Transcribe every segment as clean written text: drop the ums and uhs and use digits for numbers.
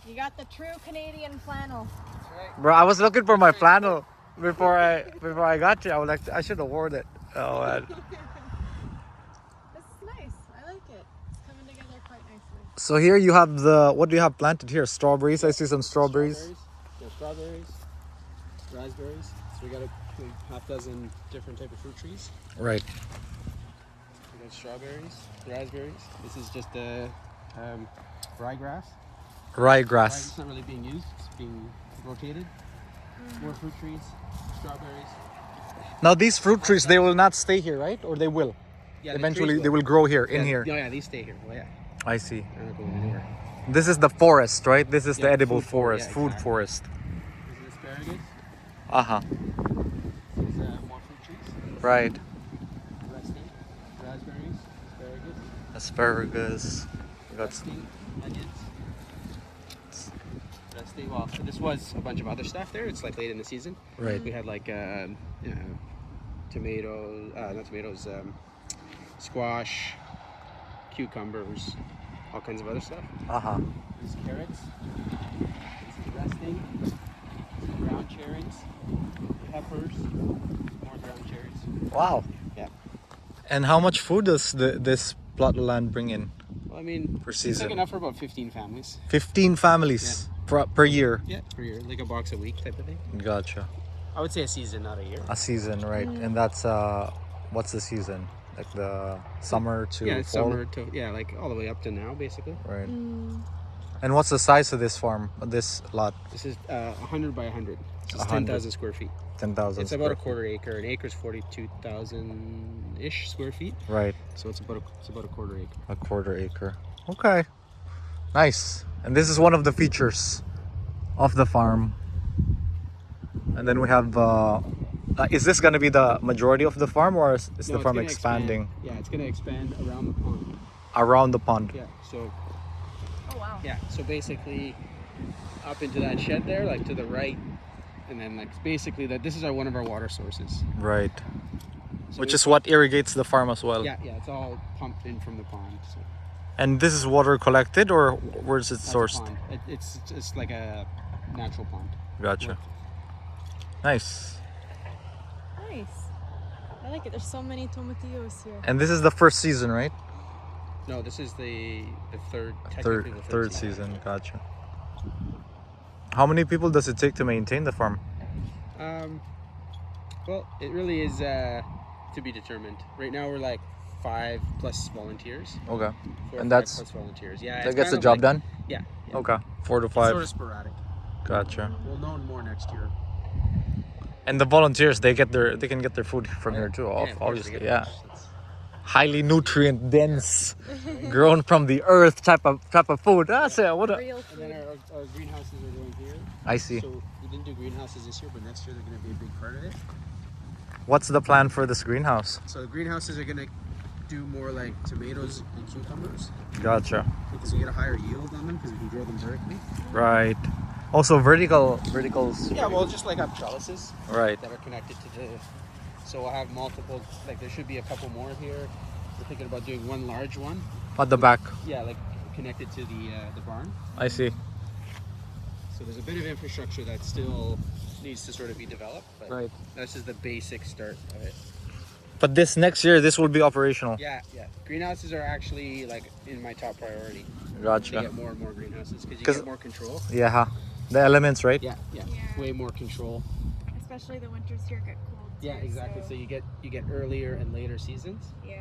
You got the true Canadian flannel. That's right. Bro, I was looking for my flannel before I got here. I should have worn it. Oh man. This is nice. I like it. It's coming together quite nicely. So here you have what do you have planted here? Strawberries. I see some strawberries. Yeah, strawberries, raspberries. So we got a half dozen different type of fruit trees. Right. We got strawberries, raspberries. This is just the ryegrass. Ryegrass. It's not really being used. It's being rotated. More fruit trees, strawberries. Now these fruit trees, they will not stay here, right? Or they will? Yeah, the Eventually trees they will grow here, in here. Yeah, these stay here. Well, yeah. I see. They're not going anywhere. This is the forest, right? This is the Yeah, edible food forest, yeah, food exactly. forest. This is asparagus. Uh-huh. This is more fruit trees. Right. Resting, raspberries, asparagus. Asparagus. We got Resting, onions. Resting. Well, so this was a bunch of other stuff there. It's like late in the season. right. We had like tomatoes, not tomatoes, squash, cucumbers, all kinds of other stuff. Uh-huh. This is carrots. This is resting. This is brown cherries, peppers, more brown cherries. Wow. Yeah. And how much food does this plot of land bring in? Well, I mean, Per it's season. like enough for about 15 families. 15 families per year. Yeah, per year, like a box a week type of thing. Gotcha. I would say a season, not a year. A season, right? And that's what's the season? Like the summer to Yeah, it's fall? summer to like all the way up to now, basically. Right. And what's the size of this farm, this lot? This is 100 by 100. So it's 100. 10,000 square feet. 10,000 It's square about a feet. quarter acre. An acre is 42,000-ish square feet. Right. So it's about a quarter acre. A quarter acre. Okay. Nice. And this is one of the features of the farm. And then we have is this going to be the majority of the farm, or is No, the it's farm gonna expanding expand. Yeah, it's going to expand around the pond. around the pond? Yeah. So Oh wow. yeah. So basically, up into that shed there, like to the right, and then like basically this is one of our water sources. Right. So Which we- is what irrigates the farm as well. Yeah, it's all pumped in from the pond. So And this is water collected, or where is it that's a sourced? pond. It's like a natural pond. Gotcha. Nice. Nice. I like it. There's so many tomatillos here. And this is the first season, right? No, this is the third. Third technically the third season. Gotcha. How many people does it take to maintain the farm? Well, it really is to be determined. Right now we're like 5 plus volunteers. Okay. 4 or And 5 that's- plus volunteers. Yeah. That it's gets the kind of job like- done? Yeah. Okay. 4 to It's 5. sort of sporadic. Gotcha. We'll know more next year. And the volunteers, they can get their food from here too, Yeah, of course, they obviously. get Yeah. lunch. It's- Highly nutrient dense, grown from the earth type of food. That's it. What a, Real And then food. our greenhouses are going here. I see. So we didn't do greenhouses this year, but next year they're going to be a big part of it. What's the plan for this greenhouse? So the greenhouses are going to do more like tomatoes and cucumbers Gotcha. because you get a higher yield on them because we can grow them vertically. Right. Also verticals. Yeah, well, just like have trellises Right. that are connected to the. So we'll have multiple. Like there should be a couple more here. We're thinking about doing one large one. At the back. Yeah, like connected to the barn. I see. So there's a bit of infrastructure that still needs to sort of be developed. But Right. This is the basic start of it. But this next year, this will be operational. Yeah. Greenhouses are actually like in my top priority. To Gotcha. get more and more greenhouses because you 'Cause- get more control. Yeah. The elements, right? Yeah. Yeah. Way more control. Especially the winters here get cold. Yeah, too, exactly. So you get earlier and later seasons. Yeah.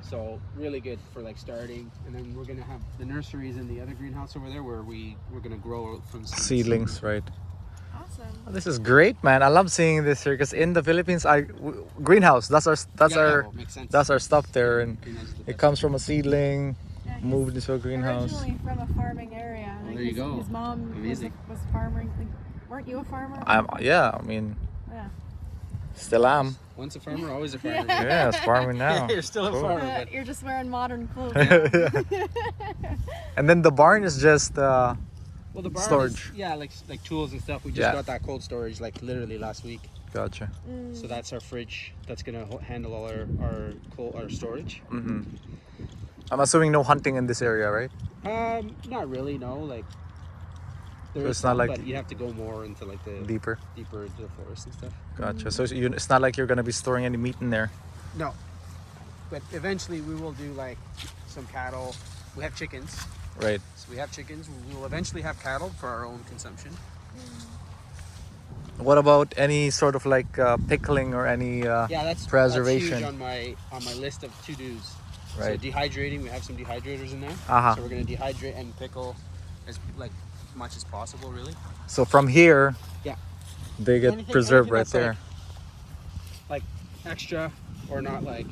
So really good for like starting, and then we're gonna have the nurseries in the other greenhouse over there where we're gonna grow from Seedlings, right? Awesome. This is great, man. I love seeing this here because in the Philippines, greenhouse. That's our makes sense. that's our stuff there, and Greenhouse is the it best. comes from a seedling, Yeah, he's moved into a greenhouse. Originally from a farming area. Well, there you go. His mom Amazing. was farming. Like, weren't you a farmer? Yeah, I mean, Yeah. still am. Once a farmer, always a farmer. Yeah, it's farming now. You're still a Cool. farmer, but You're just wearing modern clothes. And then the barn is just well, the barn Storage. is, like tools and stuff. We just Yeah. got that cold storage like literally last week. gotcha. So that's our fridge. That's gonna handle all our storage. Hmm. I'm assuming no hunting in this area, right? Not really. No, like There So is it's not some, like but you have to go more into like the deeper. deeper into the forest and stuff. Gotcha. So it's not like you're gonna be storing any meat in there. No, but eventually we will do like some cattle. We have chickens, Right. so we have chickens. We will eventually have cattle for our own consumption. What about any sort of like pickling or any That's preservation? huge on my list of to dos. Right. So dehydrating, we have some dehydrators in there. Uh-huh. So we're gonna dehydrate and pickle as much as possible, really. So from here, Yeah. they get preserved right that's there. Like extra or not like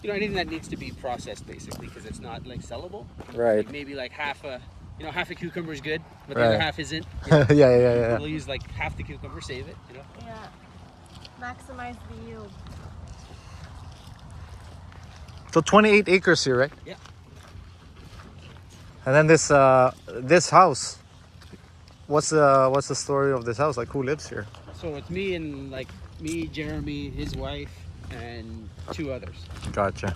anything that needs to be processed basically because it's not like sellable. Right. Like maybe like half a cucumber is good, but the Right. other half isn't. Yeah. We'll use like half the cucumber, save it. Yeah. Maximize the yield. So 28 acres here, right? Yeah. And then this house. What's the story of this house? Like who lives here? So it's me, Jeremy, his wife, and 2 others. Gotcha.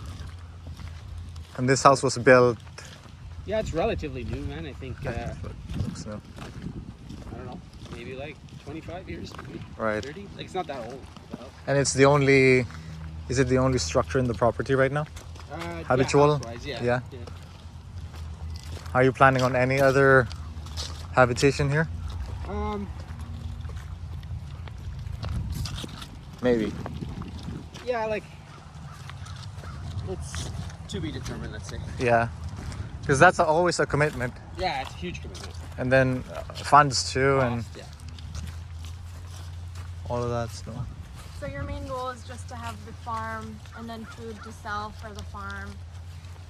And this house was built. Yeah, it's relatively new, man. I think Looks new. I don't know, maybe like 25 years, maybe Right. 30. Like it's not that old. And it's is it the only structure in the property right now? Habitual? Yeah, house-wise, Yeah. Are you planning on any other habitation here? Maybe. Yeah, like it's to be determined, let's say. Yeah. Because that's always a commitment. Yeah, it's a huge commitment. And then funds too, and Yeah. all of that stuff. So your main goal is just to have the farm and then food to sell for the farm.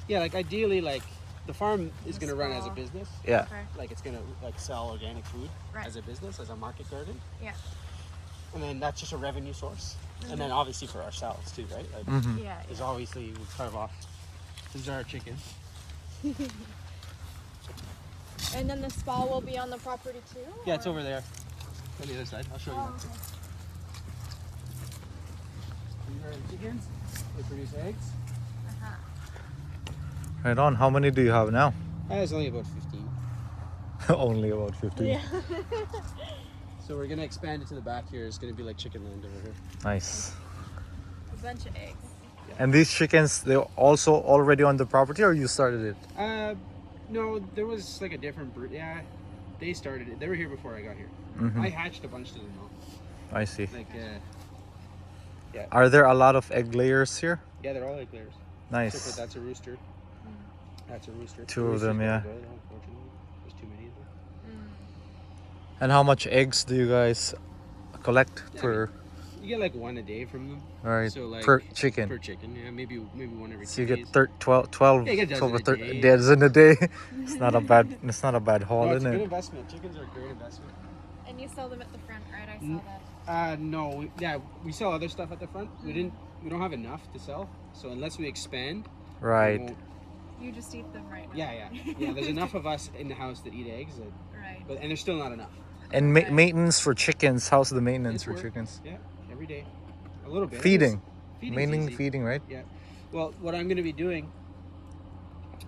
Yeah, like ideally, like the farm is The going to run as a small- business. Yeah. Okay. Like it's going to like sell organic food Right. as a business, as a market garden, Yeah. and then that's just a revenue source. And then obviously for ourselves too, right? Like Mm-hmm. Yeah. there's obviously we carve off. These are our chickens. And then the spa will be on the property too? Yeah, it's or- over there on the other side. I'll show you. Oh, That. okay. These are the chickens. They produce eggs. Uh-huh. Right on. How many do you have now? It's only about 15. Only about 50. Yeah. So we're gonna expand it to the back here. It's gonna be like chicken land over here. Nice. A bunch of eggs. And these chickens, they're also already on the property, or you started it? No, there was like a different breed. Yeah, they started it. They were here before I got here. Mhm. I hatched a bunch of them though. I see. Like, Are there a lot of egg layers here? yeah, they're all egg layers. Except Nice. for that's a rooster. That's a rooster. Two The of them, roosters yeah. don't go, unfortunately. There's too many of them. And how much eggs do you guys collect Yeah, per? You get like 1 a day from them. Right. So like Per chicken. Per chicken, yeah, maybe one every So you 2 get days. 12 Yeah, you get a dozen over a day. dozen a day. It's not a bad. It's not a bad haul, No, it's a isn't good it? investment. Chickens are a great investment. And you sell them at the front, right? I saw that. No, we sell other stuff at the front. We don't have enough to sell. So unless we expand, we Right. won't- You just eat them right now. Yeah. There's enough of us in the house that eat eggs, Right. and there's still not enough. And maintenance for chickens. How's the maintenance It's for work. chickens? Yeah, every day, a little bit. Feeding. Feeding's Mainly easy. feeding, right? Yeah. Well, what I'm going to be doing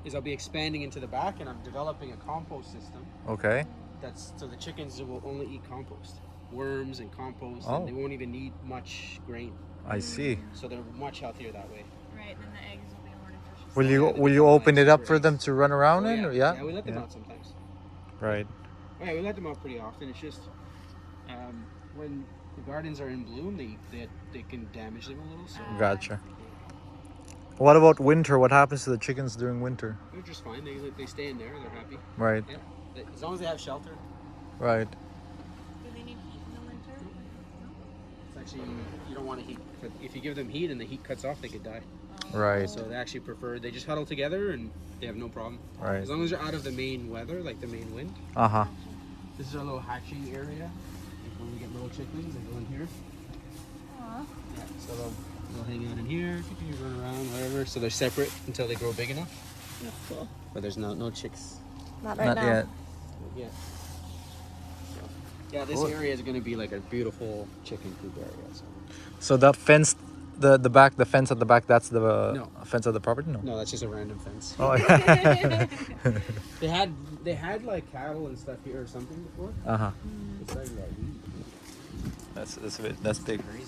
is I'll be expanding into the back, and I'm developing a compost system. Okay. So the chickens will only eat compost, worms and compost, Oh. and they won't even need much grain. I see. So they're much healthier that way. Right, and then the eggs will be more nutritious. Will you open it up for them to run around Oh, in? yeah. Or, yeah. Yeah, we let them out sometimes. Right. Yeah, we let them out pretty often. It's just when the gardens are in bloom, they can damage them a little. So Gotcha. What about winter? What happens to the chickens during winter? they're just fine. They stay in there. They're happy. Right. Yeah. As long as they have shelter. Right. Do they need heat in the winter? It's actually you don't want to heat. If you give them heat and the heat cuts off, they could die. Right. So they actually prefer they just huddle together and they have no problem. Right. As long as they're out of the main weather, like the main wind. Uh huh. This is our little hatching area. Like when we get little chickens, they go in here. Aw. Yeah, so they'll hang out in here, run around, whatever. So they're separate until they grow big enough. That's cool. But there's no chicks Not Not yet. yet. So, yeah, this area is going to be like a beautiful chicken coop area. So. So that fenced the back, the fence at the back, that's the No. fence of the property? No. No, that's just a random fence. Oh, yeah. They had like cattle and stuff here or something before. Uh-huh. It's like that weed. That's big. Crazy.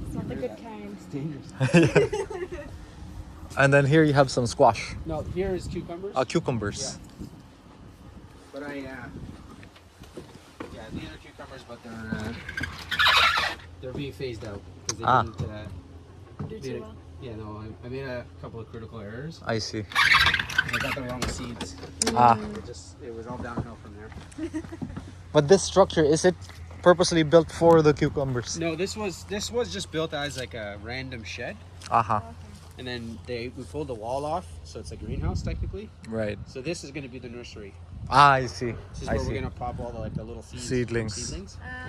It's not the good kind. It's dangerous. And then here you have some squash. No, here is cucumbers. Cucumbers. Yeah. But these are cucumbers, but they're being phased out because they didn't Do too well. Yeah, no, I made a couple of critical errors. I see. I got the wrong seeds. It was all downhill from there. But this structure, is it purposely built for the cucumbers? No, this was just built as like a random shed, Uh-huh. and then we pulled the wall off, so it's a greenhouse technically. Right. So this is going to be the nursery. I see. This is I where see. we're going to pop all the little Seedlings.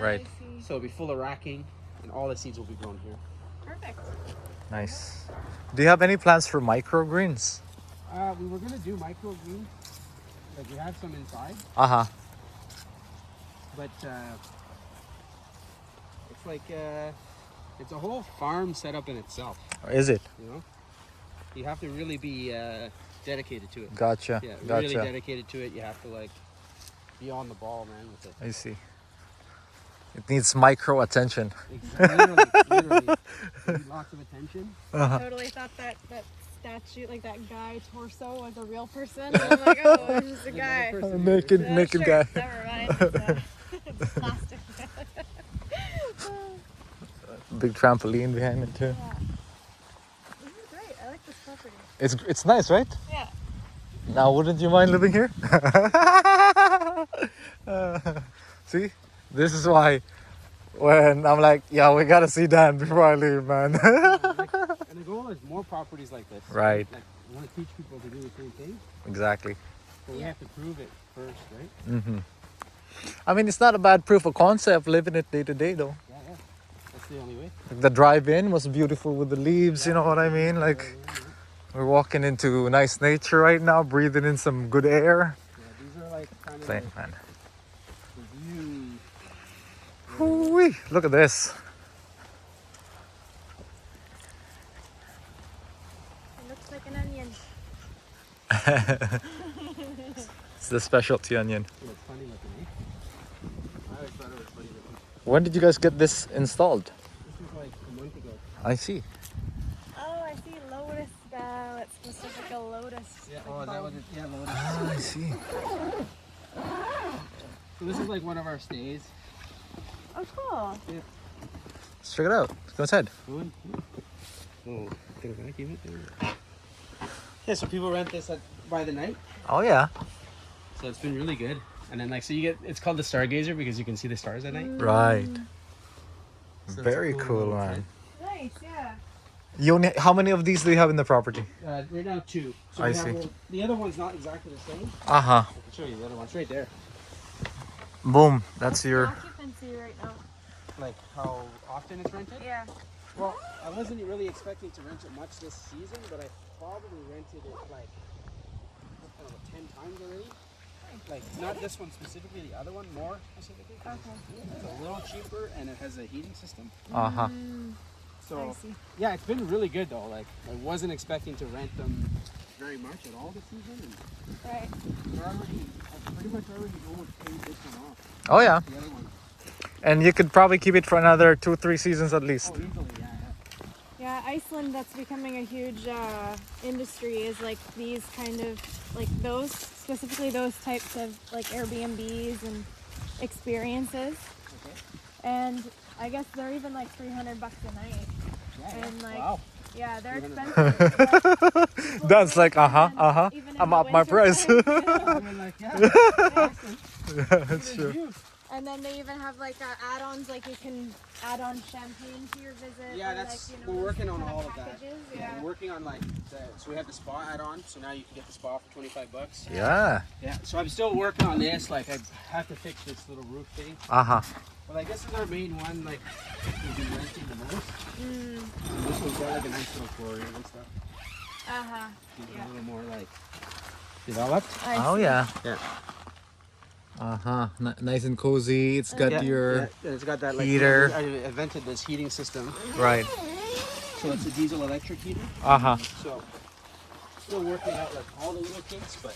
Right. I see. So it'll be full of racking, and all the seeds will be grown here. Perfect. Nice. Do you have any plans for microgreens? We were going to do microgreens. Like we have some inside, Uh-huh. but it's like it's a whole farm set up in itself. Is it? You know, you have to really be dedicated to it. Gotcha. Yeah, Gotcha. really dedicated to it. You have to like be on the ball, man, with it. I see. It needs micro attention. Literally. Lots of attention. Uh-huh. Totally thought that statue, like that guy torso, was a real person. And I'm like, oh, it's just a guy. Naked Sure, guy. Never mind. It's plastic. Big trampoline behind it too. Yeah. This is great. I like this property. It's nice, right? Yeah. Now, wouldn't you mind living here? See, this is why when I'm like, yeah, we gotta see Dan before I leave, man. And the goal is more properties like this. Right. Like, we want to teach people to do the same thing, Exactly. but we have to prove it first, right? Mm-hmm. I mean, it's not a bad proof of concept living it day to day, though. Yeah. That's the only way. Like the drive-in was beautiful with the leaves. You know what I mean? Like we're walking into nice nature right now, breathing in some good air. Yeah, these are like kind of Same, like man. the view. Ooh-wee. Look at this. It looks like an onion. It's the specialty onion. It's funny looking, eh? I always thought it was funny looking. When did you guys get this installed? This was like a month ago. I see. Oh, I see lotus bell. It's supposed to look like a lotus. Yeah, like oh, is that bulb. what it, yeah, lotus. Ah, I see. So this is like one of our stays. Oh, cool. Let's check it out. Go inside. Go in. Oh, can I vacuum it? Yeah, so people rent this by the night. Oh yeah. So it's been really good. And then so you get, it's called the Stargazer because you can see the stars at night. Right. So it's a Very cool, little man. Nice, yeah. You only, how many of these do you have in the property? tent. Right now 2. So I we have see. the other one's not exactly the same. Uh-huh. I can show you the other one. It's right there. Boom. That's your... Occupancy right now. Like how often it's rented. Yeah. Well, I wasn't really expecting to rent it much this season, but I probably rented it like, I don't know, 10 times already. Like, not this one specifically, the other one more specifically. 'Cause it's a little cheaper and it has a heating system. Uh-huh. So, I see. yeah, it's been really good though. Like, I wasn't expecting to rent them very much at all this season. And Right. I've pretty much already almost paid this one off. Oh yeah. The other one. And you could probably keep it for another 2-3 seasons at least. Oh, easily, yeah. Yeah, Iceland, that's becoming a huge industry, is like these kind of, like those, specifically those types of like Airbnbs and experiences. Okay. And I guess they're even like $300 a night. Yeah, And like, wow. yeah, they're 300. expensive. but people That's really like, uh-huh, spend uh-huh. even in I'm the up my winter price. time. I mean, like, yeah. Awesome. Yeah, that's Good true. view. And then they even have like add-ons, like you can add on champagne to your visit. Yeah, or, that's, like, you know, we're working those on kind all of of that. packages. Yeah, Yeah. we're working on like, so we have the spa add-on, so now you can get the spa for $25. Yeah. Yeah, so I'm still working on this, like I have to fix this little roof thing. Uh-huh. But like this is our main one, like we've been renting the most. Mm. And this one's got like a nice little aquarium and stuff. Uh-huh. It's Yeah. a little more like developed. Oh yeah. Yeah. Uh-huh. Nice and cozy. It's got your... yeah, it's got that like heater. I invented this heating system. Right. So it's a diesel electric heater. Uh-huh. So still working out like all the little kinks, but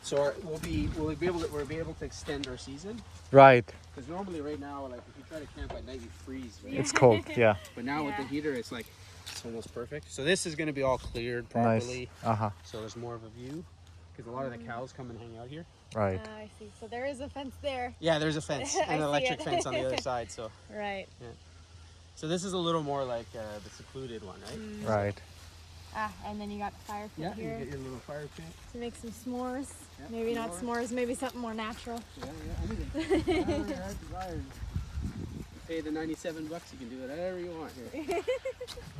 so we'll be able to extend our season. Right. Because normally right now, like if you try to camp at night, you freeze. Right? It's cold. Yeah. But now with the Yeah. heater, it's like it's almost perfect. So this is going to be all cleared Nice. properly. Uh-huh. So there's more of a view because a lot of the cows come and hang out here. Right. I see. So there is a fence there. Yeah, there's a fence, I an see electric it. fence on the other side. So Right. so this is a little more like the secluded one, right? Right. And then you got the fire pit Yeah, you here get your little fire pit. to make some s'mores. Yeah, Maybe not s'mores, maybe something more natural. Yeah, anything. Pay the $97, you can do whatever you want here.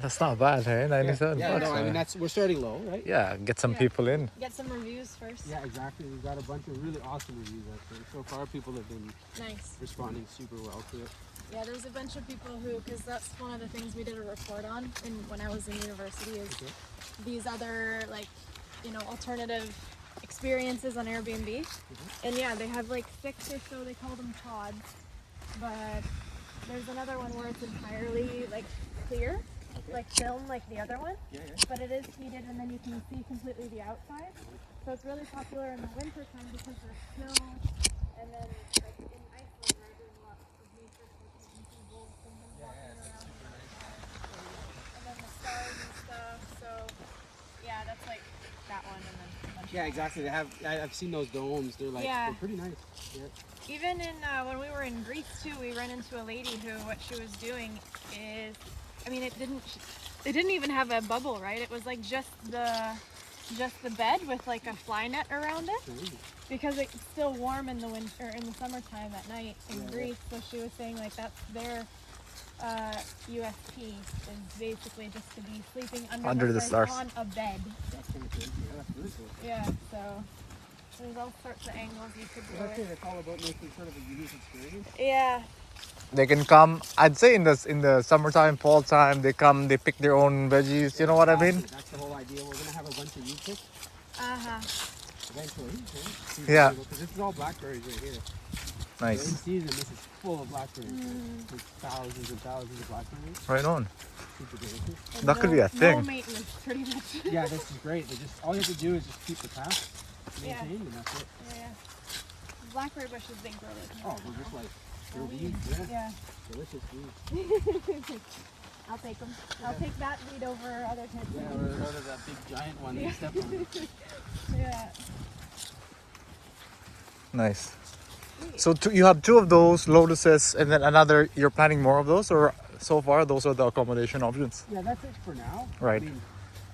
That's not bad, hey? 97 Yeah, bucks. no, I mean we're starting low, right? Yeah, get some Yeah. people in. Get some reviews first. Yeah, exactly. We've got a bunch of really awesome reviews actually. So far, people have been Nice. responding super well to it. Yeah, there's a bunch of people who, because that's one of the things we did a report on when I was in university, is these other alternative experiences on Airbnb. And yeah, they have like 6 or so, they call them pods, but there's another one where it's entirely like clear, like film like the other one, but it is heated and then you can see completely the outside. So it's really popular in the winter time because there's snow, and then like in Iceland we're doing lots of nature, so taking some wolves and them walking around and then the stars and stuff. So yeah, that's like that one and then a bunch of Yeah, exactly. I've seen those domes. They're like Yeah. they're pretty nice. Yeah. Even in when we were in Greece too, we ran into a lady who what she was doing is, I mean, it didn't even have a bubble, right? It was like just the bed with like a fly net around it because it's still warm in the winter, in the summertime at night in Greece. So she was saying like that's their USP is basically just to be sleeping under the stars on a bed. That's kind of cool. Yeah, that's really cool. Yeah, so there's all sorts of angles you could do. Well, that's it. It's all about making sort of a unique experience. Yeah. They can come. I'd say in the summertime, fall time, they come. They pick their own veggies. You know what I mean? That's the whole idea. We're gonna have a bunch of you pick eventually. Yeah. Because this is all blackberries right here. So in Nice. season, this is full of blackberries. There's thousands and thousands of blackberries. Right on. Super delicious. And That could be a thing. No maintenance, pretty much. Yeah, this is great. They just all you have to do is just keep the path Yeah. maintained, and that's it. Yeah. Blackberry bushes they grow like Oh, we're just like they're weeds. Yeah. Yeah. Delicious weeds. I'll take them. I'll take that weed over other types Yeah, of we're weeds. out of that big giant one that you stepped on. Yeah. Nice. So you have 2 of those lotuses, and then another. You're planning more of those, or so far those are the accommodation options? Yeah, that's it for now. Right. I mean,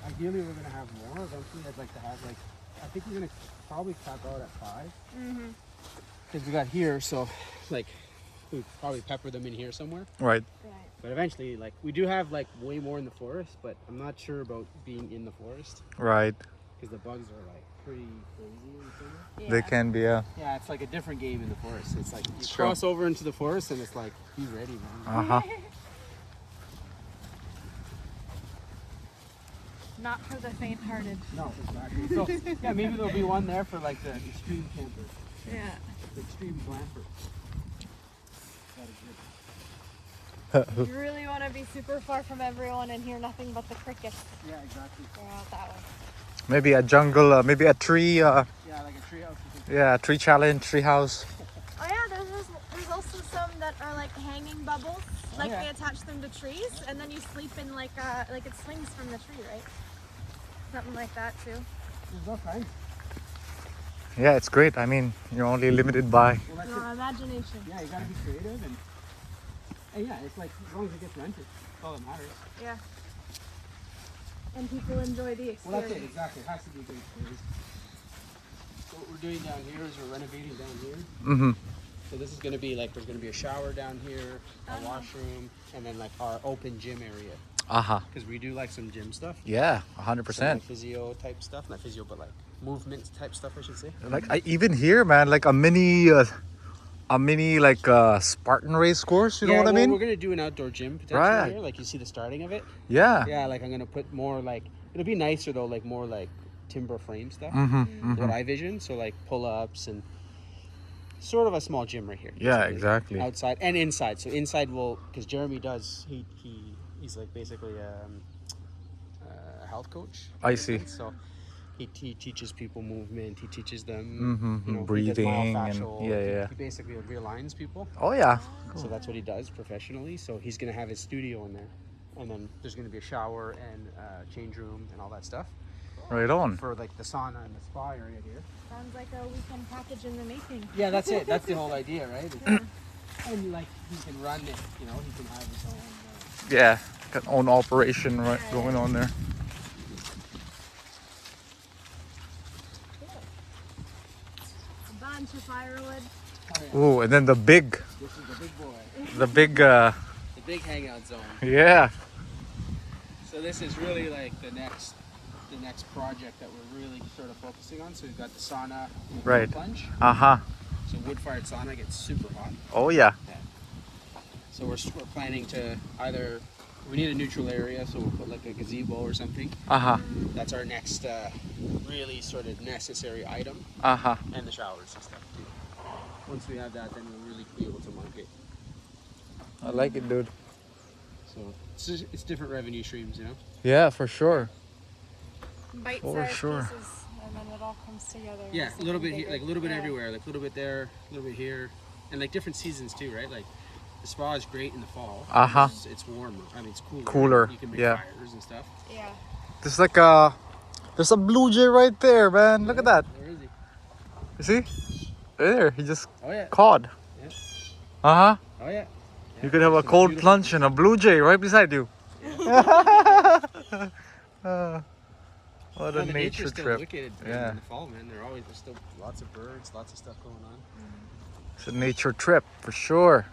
ideally we're gonna have more. Eventually, I'd like to have like I think we're gonna probably cap out at 5. Because we got here, so like we probably pepper them in here somewhere. Right. Right. But eventually, like we do have like way more in the forest, but I'm not sure about being in the forest Right. because the bugs are like pretty crazy in the summer. Yeah. They can be. Yeah, it's like a different game in the forest. It's like you Sure. cross over into the forest and it's like be ready, man. Uh huh. Not for the faint-hearted. No, exactly. So yeah, maybe there'll be one there for like the extreme camper, Yeah. the extreme glamper. You really want to be super far from everyone and hear nothing but the crickets. Yeah, exactly. Go out that way. Maybe a jungle. Maybe a tree. Yeah, like a treehouse. Yeah, tree challenge, tree house. Oh yeah, there's also some that are like hanging bubbles. Like yeah. they attach them to trees and then you sleep in like it swings from the tree, right? Something like that too. There's all kinds. Yeah, it's great. I mean, you're only limited by. Well, that's Your it. imagination. Yeah, you gotta be creative and yeah, it's like as long as it gets rented, that's all that matters. Yeah. And people enjoy the experience. Well, that's it, exactly. It has to be a good experience. So what we're doing down here is we're renovating down here. Mm-hmm. So this is going to be like, there's going to be a shower down here, a washroom, and then like our open gym area. Uh-huh. Because we do like some gym stuff. Yeah, Some 100%. like physio type stuff. Not physio, but like movement type stuff, I should say. Like I even here, man, like a mini like Spartan race course. You know what I mean? We're going to do an outdoor gym potentially Right. here. Like you see the starting of it. Yeah. Yeah, like I'm going to put more like, it'll be nicer though, like more like timber frame stuff. Mm-hmm. What I vision. So like pull-ups and sort of a small gym right here. Yeah, basically. exactly. Outside and inside. So inside will, because Jeremy does, he's he's like basically a health coach. I see. So he teaches people movement. He teaches them, Mm-hmm. you know, Breathing and He basically realigns people. Oh yeah. So that's what he does professionally. So he's gonna have his studio in there, and then there's gonna be a shower and change room and all that stuff Right on. for like the sauna and the spa area here. Sounds like a weekend package in the making. Yeah, that's it. That's the whole idea, right? Yeah. And like he can run it, you know, he can have his own. Yeah, got own operation right going on there. A bunch of firewood. Ooh, and then the big, This is the big boy, the big, the big hangout zone. yeah. So this is really like the next project that we're really sort of focusing on. So we've got the sauna, and the Right. plunge. Uh-huh. So wood-fired sauna gets super hot. Oh yeah. So we're planning to either, we need a neutral area, so we'll put like a gazebo or something. Uh-huh. That's our next really sort of necessary item, Uh-huh. and the showers and stuff too. Once we have that, then we'll really be able to market. I like it, dude. So it's different revenue streams, you know? Yeah, for sure. Bite-sized sure. pieces, and then it all comes together. Yeah, as a little bit something here, bigger. like a little bit Yeah. everywhere, like a little bit there, a little bit here, and like different seasons too, right? Like the spa is great in the fall. Uh-huh. It's warmer. I mean, it's cooler. Cooler, You can make yeah. fires and stuff. Yeah. There's like there's a blue jay right there, man. Look at that. Where is he? You see? There, he just Oh yeah. caught. Yeah. Uh-huh. Oh yeah. You could have a cold plunge and a blue jay right beside you. What a And the nature nature's still trip. wicked Yeah. in the fall, man. There's still lots of birds, lots of stuff going on. It's a nature trip for sure.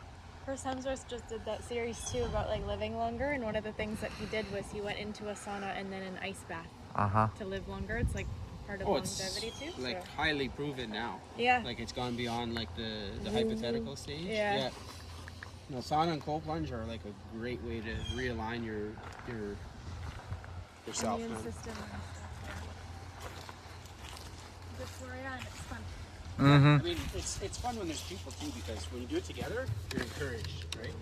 Chris Hemsworth just did that series too about like living longer, and one of the things that he did was he went into a sauna and then an ice bath Uh-huh. to live longer. It's like part of Oh, it's longevity too. like so. highly proven now. Yeah. Like it's gone beyond like the hypothetical stage. Yeah. No, sauna and cold plunge are like a great way to realign yourself, Immune man. system and stuff. Good for you, and it's fun. Mm-hmm. I mean, it's fun when there's people too, because when you do it together, you're encouraged, right?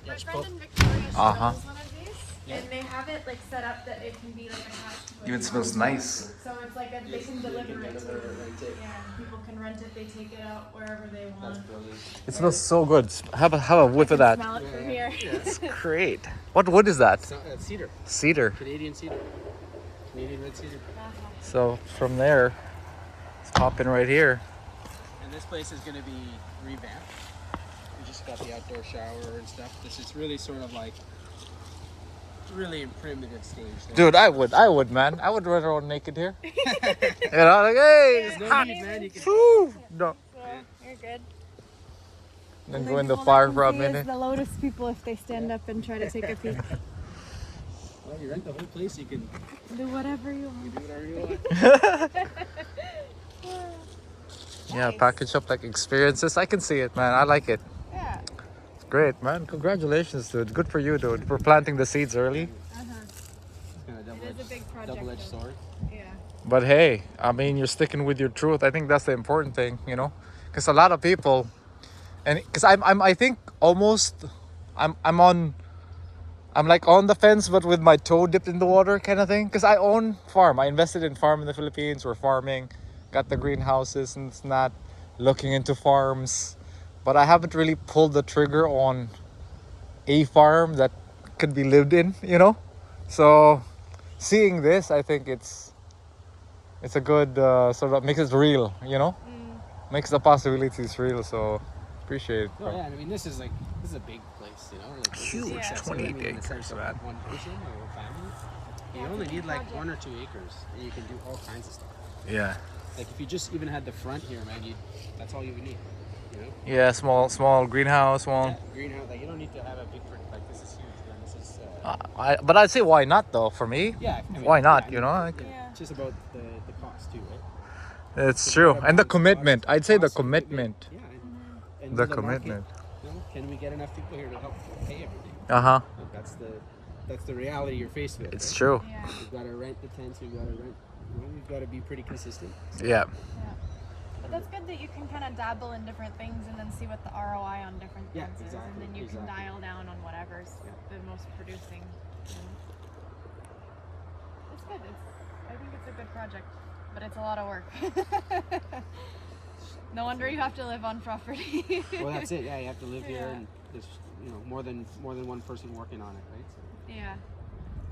My it's friend cool. in Victoria she Uh-huh. owns one of these, and they have it like set up that it can be like attached to it. Even smells nice. So it's like they can deliver it deliver to it, rent it. Yeah, people can rent it. They take it out wherever they want. That's brilliant. It smells so good. Have a whiff of I that. can smell it from Yeah. here. It's great. What wood is that? Cedar, Cedar. Canadian cedar, Canadian red cedar. So from there, let's hop in right here. And this place is going to be revamped. We just got the outdoor shower and stuff. This is really sort of like really in primitive stage. Dude, I would, man. I would run around naked here. You know, like, hey, it's no hot. need, man. You can. Woo! No. So you're good. Then The go in the people fire that for a can see is minute. The Lotus people, if they stand up and try to take a peek, Well, you rent the whole place. You can do whatever you do want. whatever you want. Yeah, package up like experiences. I can see it, man. I like it. Yeah. It's great, man. Congratulations, dude. Good for you, dude, for planting the seeds early. Uh-huh. Kind of It is a big project. double-edged though. sword. Yeah. But hey, I mean, you're sticking with your truth. I think that's the important thing, you know, because a lot of people, and because I think almost, I'm like on the fence, but with my toe dipped in the water, kind of thing. Because I own farm. I invested in farm in the Philippines. We're farming, got the greenhouses, and it's not looking into farms. But I haven't really pulled the trigger on a farm that could be lived in, you know. So seeing this, I think it's a good sort of makes it real, you know, makes the possibilities real. So appreciate it. Oh yeah, I mean this is a big place, you know. Like, this is Huge, accessible, 28 in the sense acres, of man. One person or a family. You Yeah, only it's a need big like project. 1 or 2 acres, and you can do all kinds of stuff. Yeah. Like if you just even had the front here, man, that's all you would need. You know. Yeah, small greenhouse one. Yeah, greenhouse. Like you don't need to have a big like this is huge. Man. This is. But I'd say why not though? For me, Yeah. I mean, why not? yeah, You know, like, Yeah. It's just about the cost too, right? it's true, and the commitment. I'd say the Cost and commitment. Yeah. And The will market, commitment. you know, can we get enough people here to help pay everything? Uh huh. Like, that's the reality you're faced with. It's right? true. Yeah. We've got to rent the tents. We've got to rent. You know, we've got to be pretty consistent. Yeah. But But that's good that you can kind of dabble in different things and then see what the ROI on different Yeah, things is, and exactly, then you can exactly. dial down on whatever's the most producing. It's good. I think it's a good project, but it's a lot of work. No wonder you have to live on property. Well, that's it. Yeah, you have to live here, Yeah. and there's more than one person working on it, right? So. Yeah.